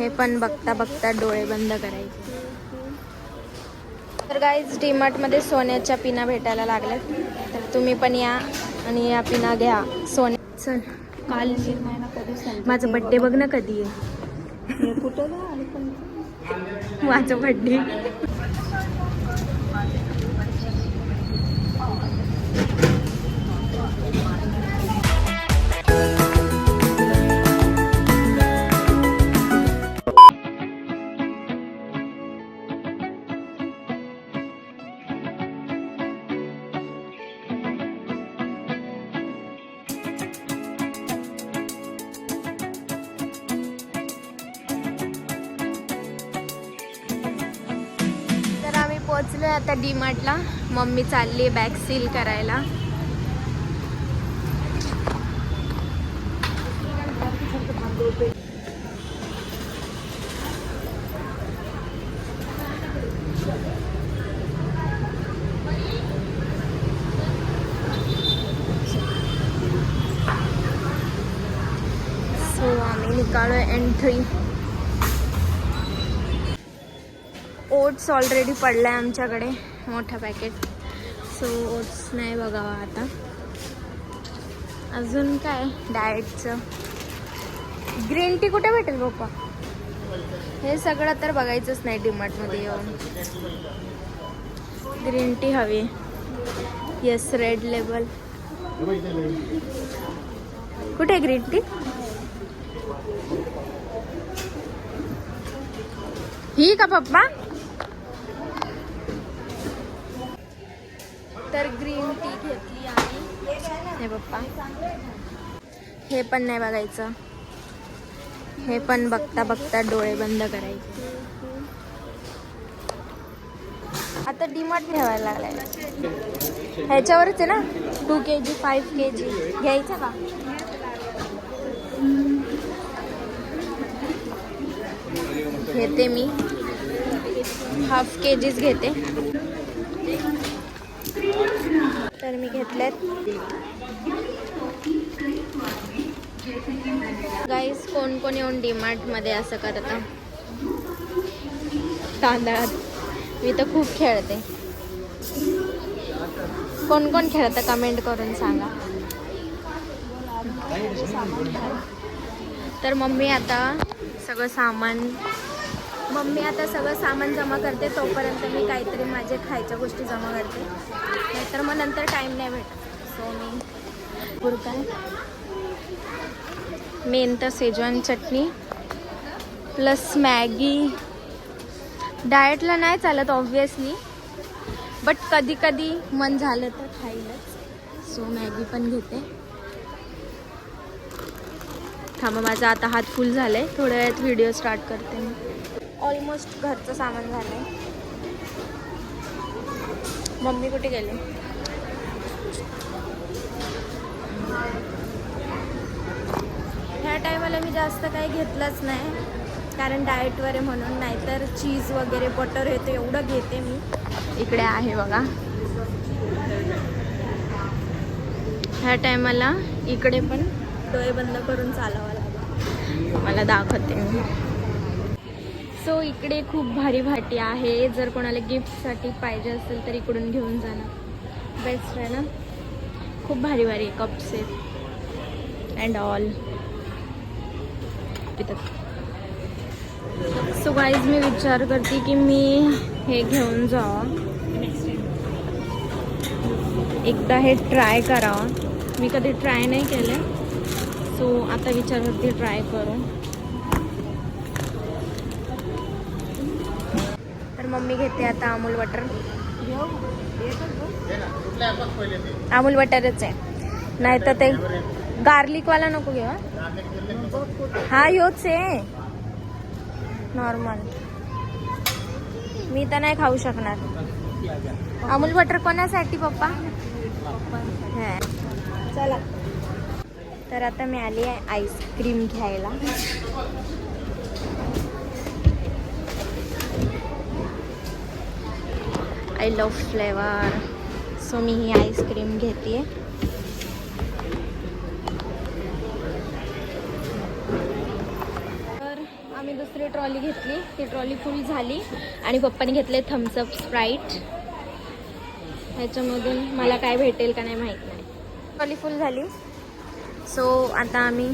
हे पण बघता बघता डोळे बंद करायचे. तर गाईज डीमार्टमध्ये सोन्याच्या पिना भेटायला लागल्यात, तर तुम्ही पण या आणि या पिना घ्या. सोन्या चल काल माझा बड्डे बघ ना कधी आहे. माझा बड्डे पोहोचलोय आता डीमार्टला. मम्मी चालली बॅग सील करायला. सो आम्ही निकालोय एंट्री. ओट्स ऑलरेडी पडलाय आमच्याकडे मोठा पॅकेट. सो ओट्स नाही बघावा आता. अजून काय डाएटचं. ग्रीन टी कुठे भेटेल पप्पा? हे सगळं तर बघायचंच नाही डीमार्टमध्ये येऊन. ग्रीन टी हवी. Yes red label. कुठे ग्रीन टी? ही का पप्पा? तर ग्रीन टी घेतली आम्ही. हे पप्पा हे पण नाही बघायचं. हे पण बघता बघता डोळे बंद करायचे. आता डीमार्ट ठेवायला लागलाय. ह्याच्यावरच आहे ना 2 kg 5 kg घ्यायचं का? घेते मी. हाफ kg घेते. तर मी घेतलेत. गाईस कोण कोण येऊन डीमार्टमध्ये असं करता तांदळात? मी तर खूप खेळते. कोण कोण खेळतं कमेंट करून सांगा. तर मम्मी आता सगळं सामान जमा करते. तोपर्यंत मी काहीतरी माझे खायच्या गोष्टी जमा करते, नाहीतर मग नंतर टाईम नाही भेटत. सो मी पुरताय मेन तर शेजवान चटणी प्लस मॅगी. डाएटला नाही चालत ऑब्वियसली, बट कधी कधी मन झालं तर खाईलच. सो मॅगी पण घेते. थांबा माझा आता हात फुल झालाय. थोड्या वेळात व्हिडिओ स्टार्ट करते मी. ऑलमोस्ट घरचं सामान झालंय. मम्मी कुठे गेले? ह्या टायमाला मी जास्त काही घेतलंच नाही, कारण डाएटवर आहे म्हणून. नाहीतर चीज वगैरे बटर येते एवढं घेते मी. इकडे आहे बघा. ह्या टायमाला इकडे पण डोळे बंद करून चालावं लागेल. मला दाखवते मी. सो इकडे खूप भारी भाटी आहे. जर कोणाला गिफ्टसाठी पाहिजे असेल तर इकडून घेऊन जाणार. बेस्ट आहे ना. खूप भारी भारी कप्स आहेत अँड ऑल. सो गाईज मी विचार करते की मी हे घेऊन जावं. एकदा हे ट्राय करावं. मी कधी ट्राय नाही केले. सो आता विचार करते ट्राय करू. तर मम्मी घेते आता अमूल बटर. अमूल बटरच आहे, नाही तर ते गार्लिकवाला नको घेऊ. हा ह्योच आहे नॉर्मल. मी तर नाही खाऊ शकणार. अमूल बटर कोणासाठी पप्पा? चला. तर आता मी आली आहे आईस्क्रीम घ्यायला. I love flavour. So me he ice cream घेते. तर आम्ही दुसरी ट्रॉली घेतली, ती ट्रॉली फुल झाली आणि पप्पाने घेतले थम्सअप स्प्राईट. ह्याच्यामधून मला काय भेटेल का नाही माहीत नाही. ट्रॉली फुल झाली. सो आता आम्ही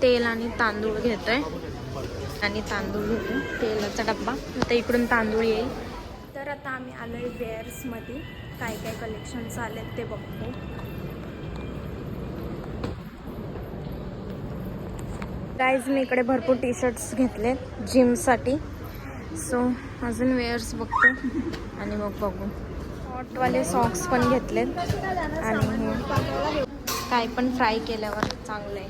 तेल आणि तांदूळ घेतोय आणि तांदूळ घेतो, तेलाचा डब्बा. आता इकडून तांदूळ येईल. तर आता आम्ही आलोय वेअर्समध्ये. काय काय कलेक्शन्स आलेत ते बघतो. गाईज मी इकडे भरपूर टी शर्ट्स घेतले जिमसाठी. सो अजून वेअर्स बघतो आणि मग बघू. शॉर्टवाले सॉक्स पण घेतलेत आणि हे काय पण फ्राय केल्यावर चांगलं आहे.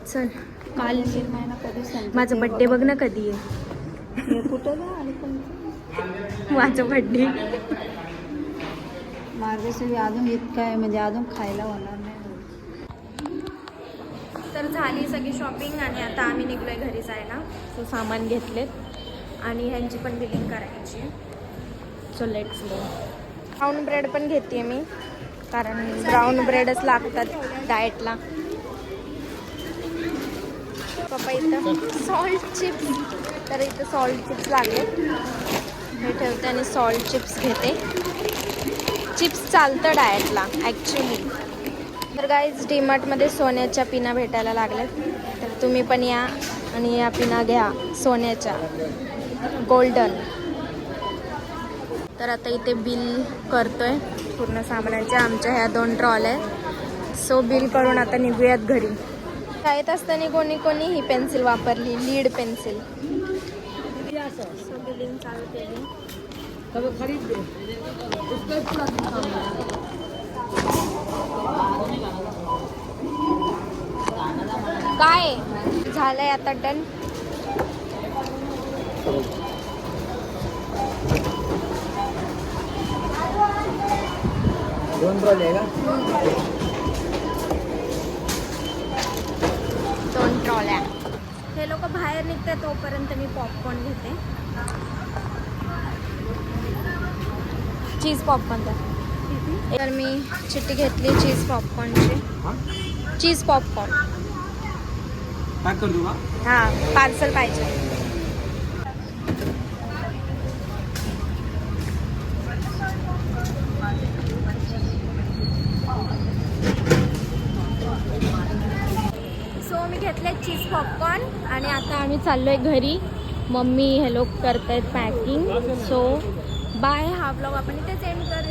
चल काल माझा बड्डे बघ ना कधी आहे. माझा बड्डे मार्गशीर्ष अजून इतकं आहे, म्हणजे अजून खायला होणार नाही. तर झाली सगळी शॉपिंग आणि आता आम्ही निघलोय घरी जायला. सो सामान घेतलेत आणि ह्यांची पण बिलिंग करायची. So let's go. Brown bread पण घेते मी, कारण ब्राऊन ब्रेडच लागतात डाएटला. पप्पा इथं सॉल्ट चिप्स, तर इथं सॉल्ट चिप्स लागले. हे ठेवते आणि सॉल्ट चिप्स घेते. चिप्स चालतं डाएटला ॲक्च्युली. तर गाईज डीमार्टमध्ये सोन्याच्या पिना भेटायला लागल्यात, तर तुम्ही पण या आणि या पिना घ्या सोन्याच्या, गोल्डन. तर आता इथे बिल करतोय पूर्ण सामानाच्या. आमच्या ह्या 2 ट्रॉल्या. सो बिल करून आता निघूयात घरी. शाळेत असताना कोणी कोणी ही पेन्सिल वापरली, लीड पेन्सिल. सो बिलिंग चालू केली. काय झालंय आता डन. दोन ट्रॉल्या. हे लोक बाहेर निघते तोपर्यंत मी पॉपकॉर्न घेते. चीज पॉपकॉर्न तर मी चिट्टी घेतली चीज पॉपकॉर्नची. चीज पॉपकॉर्न पॅक करू का? हां पार्सल पाहिजे. सो मी घेतले चीज पॉपकॉर्न आणि आता आम्ही चाललोय घरी. मम्मी हे लोक करतायत पॅकिंग. So bye. हा ब्लॉग आपण इथेच एंड करूया.